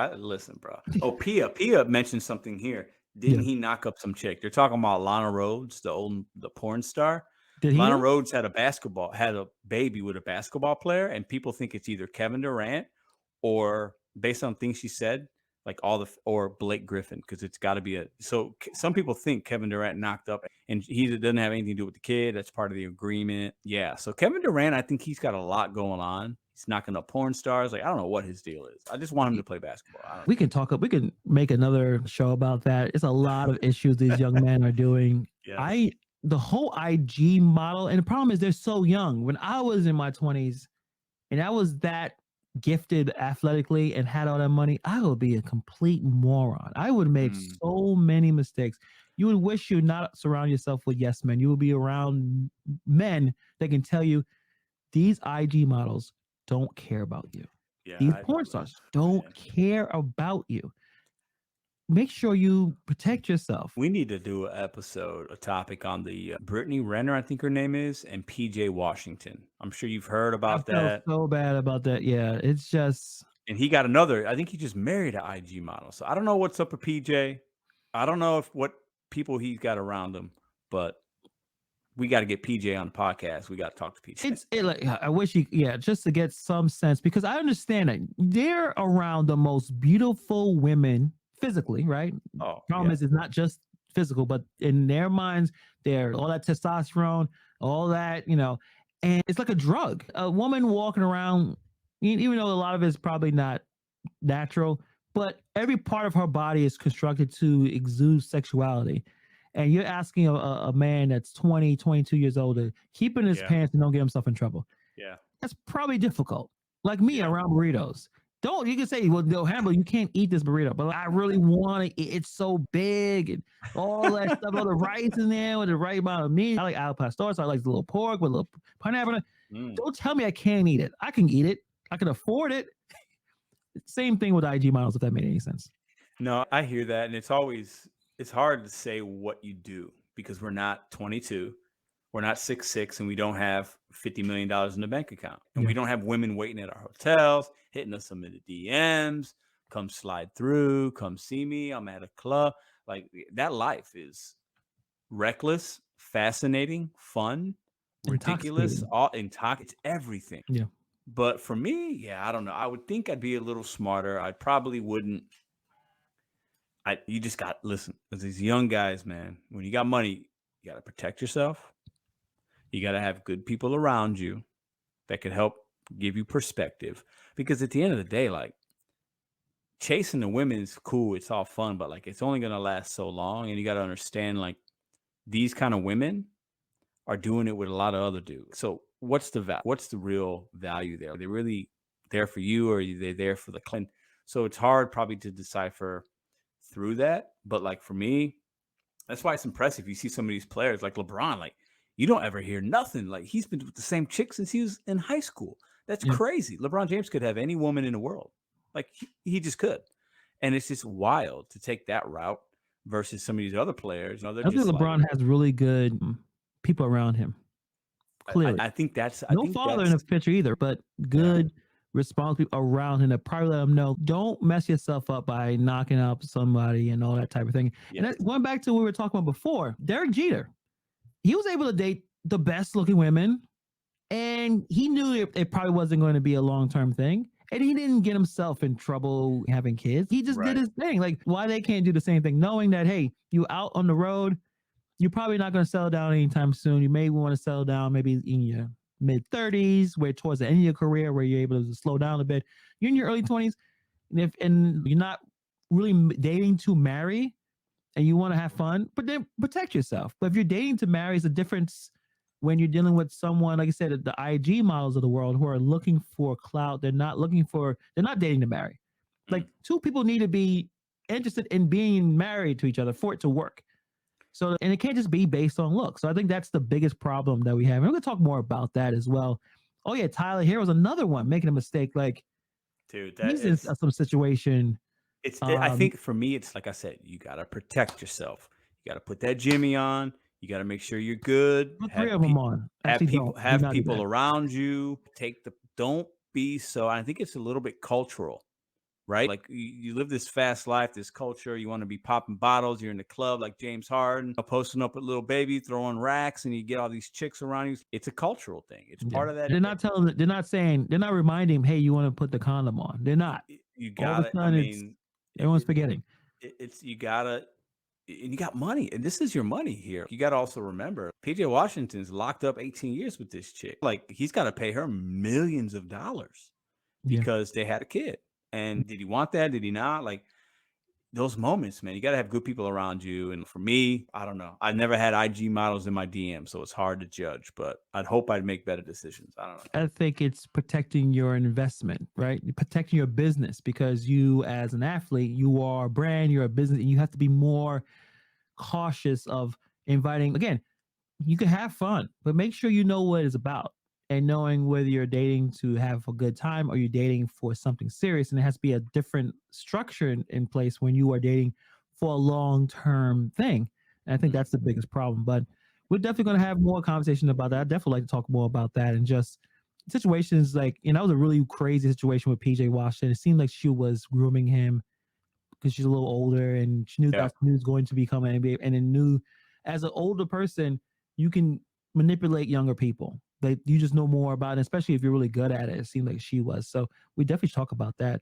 Listen, bro. Oh, Pia mentioned something here. Yeah. Didn't he knock up some chick? They're talking about Lana Rhodes, the porn star. Did he Lana though? Rhodes had a baby with a basketball player, and people think it's either Kevin Durant or based on things she said, like or Blake Griffin, because it's got to be some people think Kevin Durant knocked up, and he doesn't have anything to do with the kid. That's part of the agreement. Yeah. So Kevin Durant, I think he's got a lot going on. He's knocking up porn stars. Like, I don't know what his deal is. I just want him to play basketball. I don't We can talk. We can make another show about that. It's a lot of issues these young men are doing. Yes. The whole IG model, and the problem is they're so young. When I was in my 20s and I was that gifted athletically and had all that money, I would be a complete moron. I would have made Mm. so many mistakes. You would wish you not surround yourself with yes men. You would be around men that can tell you these IG models don't care about you. Yeah, These I porn listen, stars don't man. care about you. Make sure you protect yourself. We need to do a topic on the Brittany Renner, I think her name is, and PJ Washington. I'm sure you've heard I about felt that. so bad about that. Yeah, it's just And he got another. I think he just married an IG model. So I don't know what's up with PJ. I don't know if what people he's got around him, but we got to get PJ on the podcast. We got to talk to PJ. like I wish you yeah, just to get some sense because I understand that they're around the most beautiful women physically, right? Oh Problem yeah, is it's not just physical, but in their minds, they're all that testosterone, all that, and it's like a drug. A woman walking around, even though a lot of it's probably not natural, but every part of her body is constructed to exude sexuality. And you're asking a man that's 20, 22 years old to keep in his yeah, pants and don't get himself in trouble. yeah, That's probably difficult. Like me yeah. around burritos. Don't you can say, well, no, Hannibal, you can't eat this burrito, but I really want to eat. It's so big and all that stuff, all the rice in there with the right amount of meat. I like al pastor, so I like the little pork with a little pineapple. Mm. Don't tell me I can't eat it. I can eat it. I can afford it. Same thing with IG models, if that made any sense. No, I hear that, and it's hard to say what you do because we're not 22, we're not 6'6", and we don't have $50 million in the bank account, and Yeah. we don't have women waiting at our hotels, hitting us some in the DMs. Come slide through, come see me. I'm at a club. Like that life is reckless, fascinating, fun, ridiculous, Intoxicating. all it's everything. Yeah. But for me, yeah, I don't know. I would think I'd be a little smarter. I probably wouldn't. You just got listen. As these young guys, man, when you got money, you got to protect yourself. You got to have good people around you that could help give you perspective. Because at the end of the day, like chasing the women is cool. It's all fun, but like it's only gonna last so long. And you got to understand, like these kind of women are doing it with a lot of other dudes. So what's what's the real value there? Are they really there for you, or are they there for the client? So it's hard probably to decipher through that. But like for me, that's why it's impressive. You see some of these players like LeBron, like you don't ever hear nothing. Like he's been with the same chick since he was in high school. That's Yeah. crazy. LeBron James could have any woman in the world. Like he just could. And it's just wild to take that route versus some of these other players. They're I think just like LeBron has really good people around him. Clearly. I No think father in that's the picture either, but yeah. good responsible people around him that probably let him know don't mess yourself up by knocking up somebody and all that type of thing. And Yes. that, going back to what we were talking about before, Derek Jeter, he was able to date the best looking women and he knew it probably wasn't going to be a long term thing. And he didn't get himself in trouble having kids. He just did Right. his thing. Like, why they can't do the same thing, knowing that, hey, you out on the road, you're probably not going to settle down anytime soon. You may want to settle down maybe in your mid 30s, where towards the end of your career, where you're able to slow down a bit. You're in your early 20s, and you're not really dating to marry, and you want to have fun, but then protect yourself. But if you're dating to marry, it's a difference when you're dealing with someone, like I said, the IG models of the world who are looking for clout. They're not dating to marry. Mm. Like two people need to be interested in being married to each other for it to work. So, and it can't just be based on looks. So I think that's the biggest problem that we have. And we're going to talk more about that as well. Oh yeah, Tyler here was another one making a mistake. Like Dude, that he's in some situation. I Um, think for me, it's like I said, you got to protect yourself. You got to put that Jimmy on. You got to make sure you're good. put three of them on. Actually, don't do Have not do people that. around you. Don't be so. I think it's a little bit cultural, right? Like you live this fast life, this culture. You want to be popping bottles. You're in the club like James Harden, posting up with little baby, throwing racks, and you get all these chicks around you. It's a cultural thing. It's Yeah. part of that. They're not telling, they're not saying, they're not reminding him, hey, you want to put the condom on. They're not. You All of got a it. I sudden, it's mean, everyone's it, forgetting. it's you gotta, and you got money, and this is your money here. You got to also remember, PJ Washington's locked up 18 years with this chick. Like he's got to pay her millions of dollars Yeah. because they had a kid. And did he want that? Did he not? Like those moments, man, you got to have good people around you. And for me, I don't know. I never had IG models in my DM, so it's hard to judge, but I'd hope I'd make better decisions. I don't know. I think it's protecting your investment, right? Protecting your business, because you, as an athlete, you are a brand, you're a business, and you have to be more cautious of inviting. Again, you can have fun, but make sure you know what it's about, and knowing whether you're dating to have a good time or you're dating for something serious. And it has to be a different structure in place when you are dating for a long term thing. And I think that's the biggest problem. But we're definitely going to have more conversation about that. I definitely like to talk more about that, and just situations like, that was a really crazy situation with PJ Washington. It seemed like she was grooming him because she's a little older, and she knew Yeah. that he was going to become an NBA, and then knew, as an older person, you can manipulate younger people. That you just know more about it, especially if you're really good at it. It seemed like she was. So we definitely talk about that.